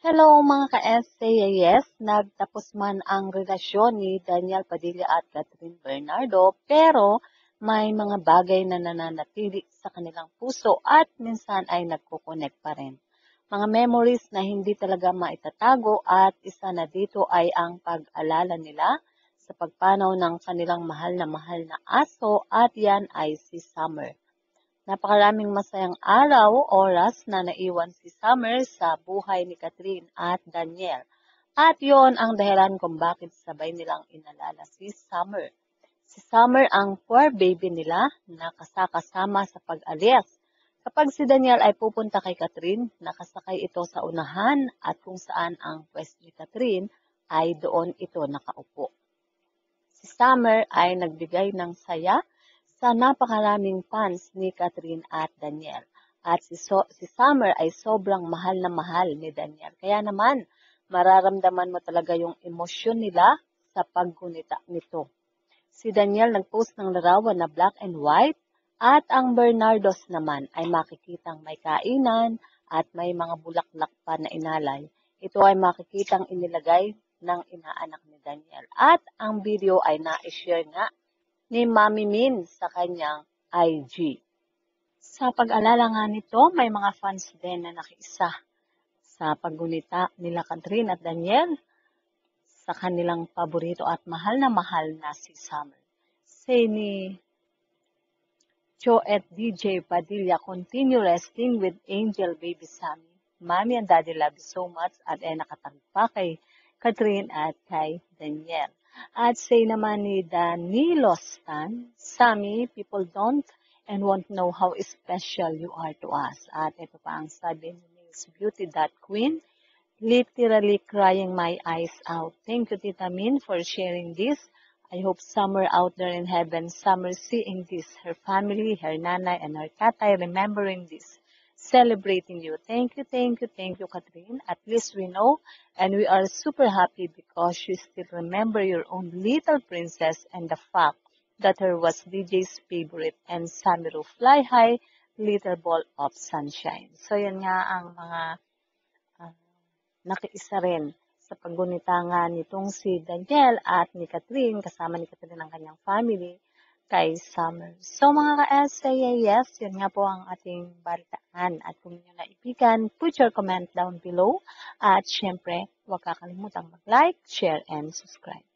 Hello mga ka-SAAS, nagtapos man ang relasyon ni Daniel Padilla at Catherine Bernardo pero may mga bagay na nananatili sa kanilang puso at minsan ay nagkukonek pa rin. Mga memories na hindi talaga maitatago at isa na dito ay ang pag-alala nila sa pagpanaw ng kanilang mahal na aso at yan ay si Summer. Napakaraming masayang araw, oras na naiwan si Summer sa buhay ni Catherine at Daniel. At yon ang dahilan kung bakit sabay nilang inalala si Summer. Si Summer ang poor baby nila na kasama sa pag-alis. Kapag si Daniel ay pupunta kay Catherine, nakasakay ito sa unahan at kung saan ang pwesto ni Catherine ay doon ito nakaupo. Si Summer ay nagbigay ng saya sa napakaraming fans ni Catherine at Daniel. At si Summer ay sobrang mahal na mahal ni Daniel. Kaya naman, mararamdaman mo talaga yung emosyon nila sa paggunita nito. Si Daniel nag-post ng larawan na black and white at ang Bernardos naman ay makikitang may kainan at may mga bulaklak pa na inalay. Ito ay makikitang inilagay ng inaanak ni Daniel. At ang video ay na-share nga ni Mami Min sa kanyang IG. Sa pag-alala nga nito, may mga fans din na nakiisa sa paggunita nila Catherine at Daniel sa kanilang paborito at mahal na si Summer. Say ni Joet DJ Padilla, continue resting with Angel Baby Sammy. Mommy and Daddy love you so much at nakatagpa kay Catherine at kay Daniel. At say naman ni Danilo Stan, Sammy, people don't and won't know how special you are to us. At ito pa ang sabi ni Miss Beauty That Queen, literally crying my eyes out. Thank you, Tita Min, for sharing this. I hope Summer out there in heaven, Summer seeing this, her family, her nanay, and her tatay remembering this, celebrating you. Thank you, Catherine. At least we know, and we are super happy because you still remember your own little princess and the fact that her was DJ's favorite and Samiru Fly High, Little Ball of Sunshine. So, yan nga ang mga nakiisa rin sa paggunita nga nitong si Daniel at ni Catherine, kasama ni Catherine ang kanyang family, kay Summer. So mga ka-SAAS, yun nga po ang ating balitaan. At kung inyo naibigan, put your comment down below. At syempre, huwag kakalimutang mag-like, share, and subscribe.